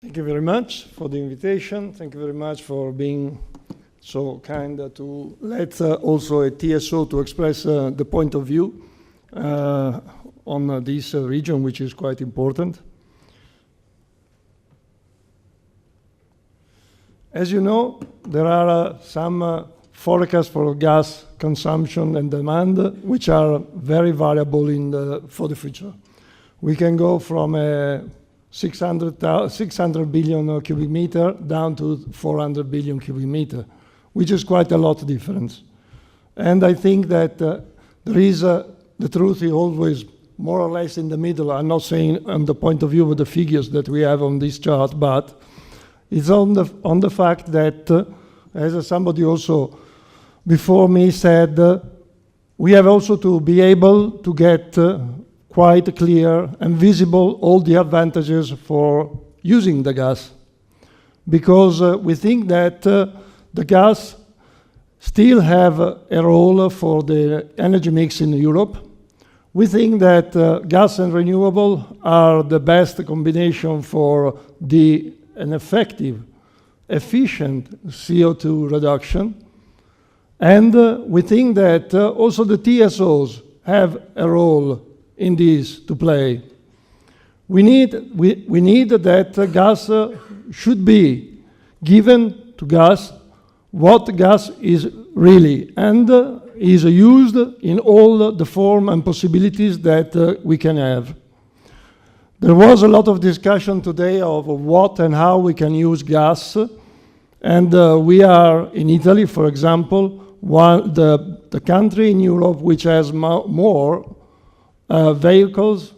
Thank you very much for the invitation. Thank you very much for being so kind to let also a TSO to express the point of view on this region, which is quite important. As you know, there are some forecasts for gas consumption and demand, which are very variable for the future. We can go from a 600 billion cubic meter down to 400 billion cubic meter, which is quite a lot of difference. And I think that there is the truth is always more or less in the middle. I'm not saying on the point of view of the figures that we have on this chart, but it's on the fact that, as somebody also before me said, we have also to be able to get quite clear and visible all the advantages for using the gas. Because we think that the gas still have a role for the energy mix in Europe. We think that gas and renewable are the best combination for an effective, efficient CO2 reduction. And we think that also the TSOs have a role in this to play. We need that gas should be given to gas what gas is really and is used in all the form and possibilities that we can have. There was a lot of discussion today of what and how we can use gas, and we are in Italy, for example, the country in Europe which has more vehicles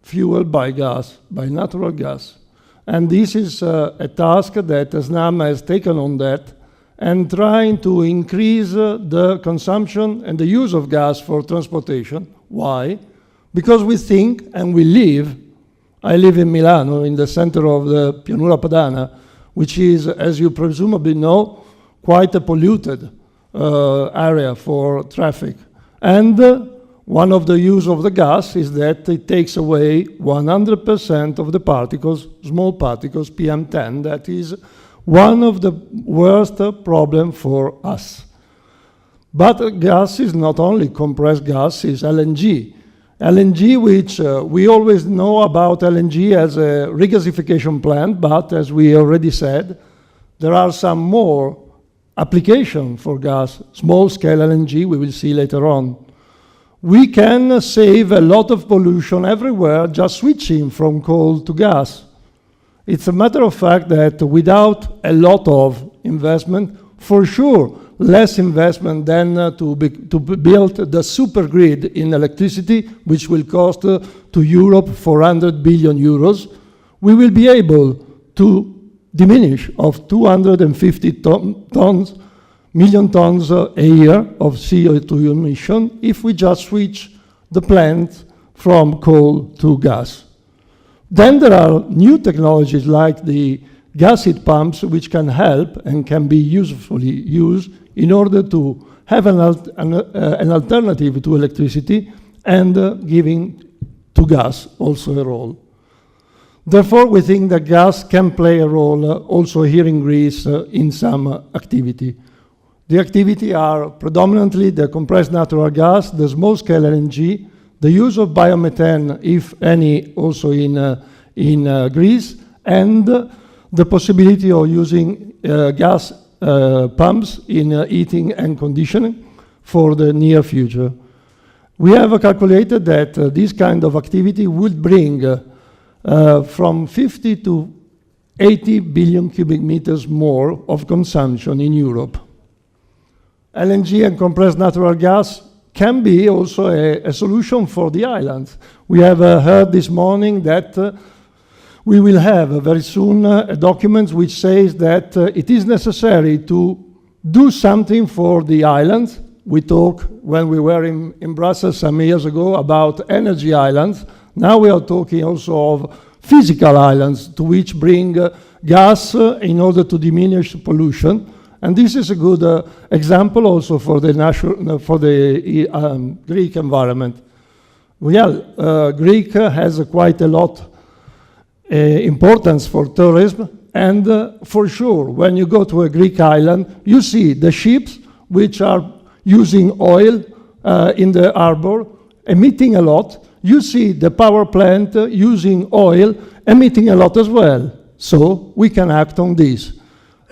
fueled by gas, by natural gas. And this is a task that SNAM has taken on that and trying to increase the consumption and the use of gas for transportation. Why? Because we think and we live, I live in Milano, in the center of the Pianura Padana, which is, as you presumably know, quite a polluted area for traffic. And one of the use of the gas is that it takes away 100% of the particles, small particles, PM10. That is one of the worst problems for us. But gas is not only compressed gas, it's LNG. LNG, which we always know about LNG as a regasification plant, but as we already said, there are some more applications for gas, small-scale LNG, we will see later on. We can save a lot of pollution everywhere just switching from coal to gas. It's a matter of fact that without a lot of investment, for sure, less investment than to build the super grid in electricity, which will cost to Europe 400 billion euros, we will be able to diminish of 250 million tons a year of CO2 emission if we just switch the plant from coal to gas. Then there are new technologies like the gas heat pumps, which can help and can be usefully used in order to have an alternative to electricity and giving to gas also a role. Therefore, we think that gas can play a role also here in Greece in some activity. The activity are predominantly the compressed natural gas, the small-scale LNG, the use of biomethane, if any, also in Greece, and the possibility of using gas pumps in heating and conditioning for the near future. We have calculated that this kind of activity would bring from 50 to 80 billion cubic meters more of consumption in Europe. LNG and compressed natural gas can be also a solution for the islands. We have heard this morning that we will have very soon a document which says that it is necessary to do something for the islands. We talked when we were in Brussels some years ago about energy islands. Now we are talking also of physical islands to which bring gas in order to diminish pollution. And this is a good example also for the Greek environment. Well, Greek has quite a lot importance for tourism. And for sure, when you go to a Greek island, you see the ships which are using oil in the harbor, emitting a lot. You see the power plant using oil, emitting a lot as well. So we can act on this.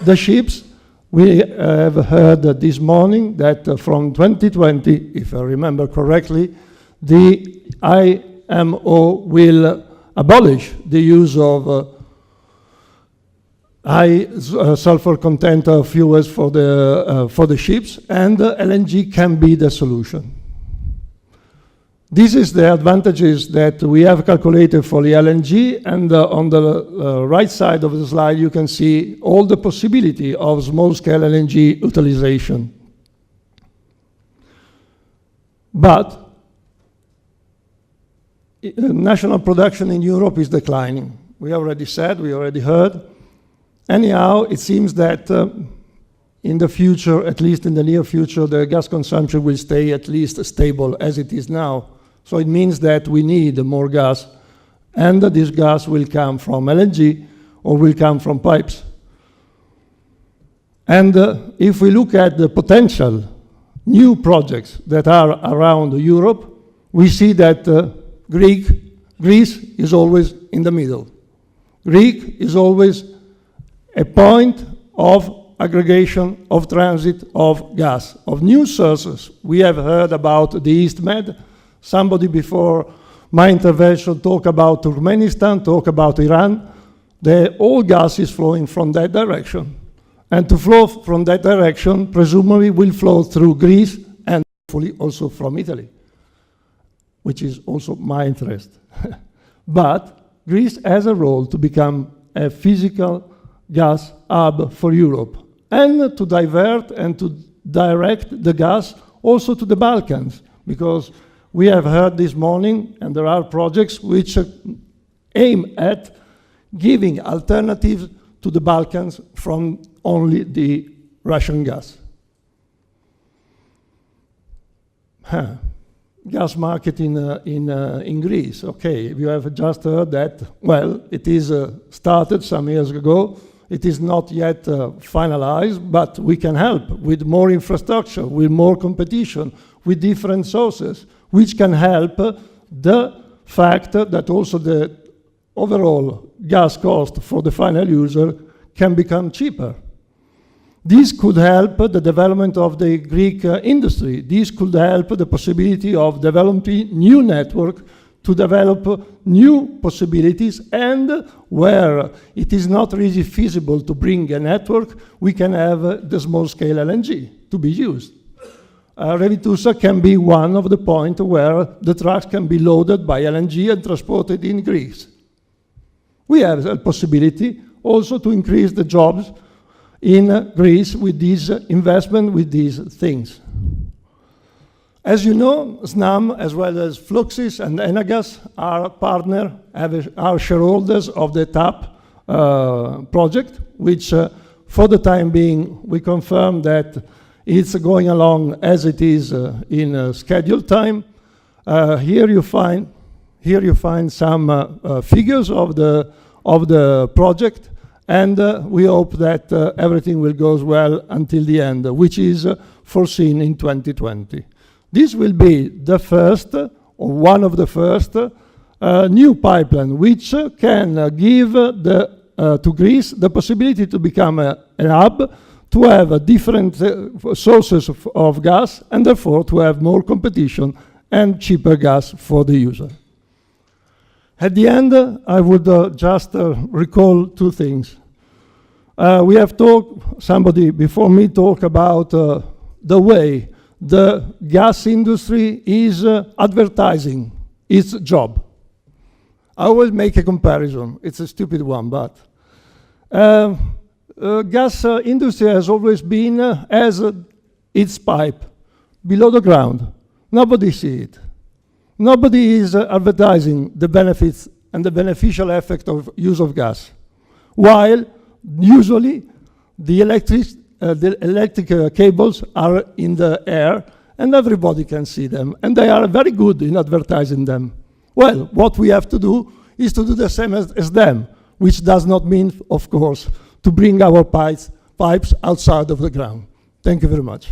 The ships, we have heard this morning that from 2020, if I remember correctly, the IMO will abolish the use of high sulfur content fuels for the ships, and LNG can be the solution. This is the advantages that we have calculated for the LNG, and on the right side of the slide you can see all the possibility of small-scale LNG utilization. But national production in Europe is declining. We already said, we already heard. Anyhow, it seems that in the future, at least in the near future, the gas consumption will stay at least stable as it is now. So it means that we need more gas, and this gas will come from LNG or will come from pipes. And if we look at the potential new projects that are around Europe, we see that Greece is always in the middle. Greece is always a point of aggregation, of transit, of gas, of new sources. We have heard about the East Med. Somebody before my intervention talked about Turkmenistan, talked about Iran. All gas is flowing from that direction. And to flow from that direction, presumably will flow through Greece and hopefully also from Italy, which is also my interest. But Greece has a role to become a physical gas hub for Europe, and to divert and to direct the gas also to the Balkans, because we have heard this morning, and there are projects which aim at giving alternatives to the Balkans from only the Russian gas. Gas market in Greece. Okay, you have just heard that. Well, it is started some years ago. It is not yet finalized, but we can help with more infrastructure, with more competition, with different sources, which can help the fact that also the overall gas cost for the final user can become cheaper. This could help the development of the Greek industry. This could help the possibility of developing new network, to develop new possibilities, and where it is not really feasible to bring a network, we can have the small-scale LNG to be used. Revitusa can be one of the points where the trucks can be loaded by LNG and transported in Greece. We have a possibility also to increase the jobs in Greece with this investment, with these things. As you know, SNAM, as well as Fluxys and Enagas, are are shareholders of the TAP project, which for the time being, we confirm that it's going along as it is in scheduled time. Here you find some figures of the project, and we hope that everything will go well until the end, which is foreseen in 2020. This will be the first, or one of the first, new pipeline which can give to Greece the possibility to become a hub, to have different sources of gas, and therefore to have more competition and cheaper gas for the user. At the end, I would just recall two things. We have talked, somebody before me talked about the way the gas industry is advertising its job. I will make a comparison. It's a stupid one, but gas industry has always been as its pipe below the ground. Nobody sees it. Nobody is advertising the benefits and the beneficial effect of use of gas, while usually the electric cables are in the air and everybody can see them, and they are very good in advertising them. Well, what we have to do is to do the same as them, which does not mean, of course, to bring our pipes outside of the ground. Thank you very much.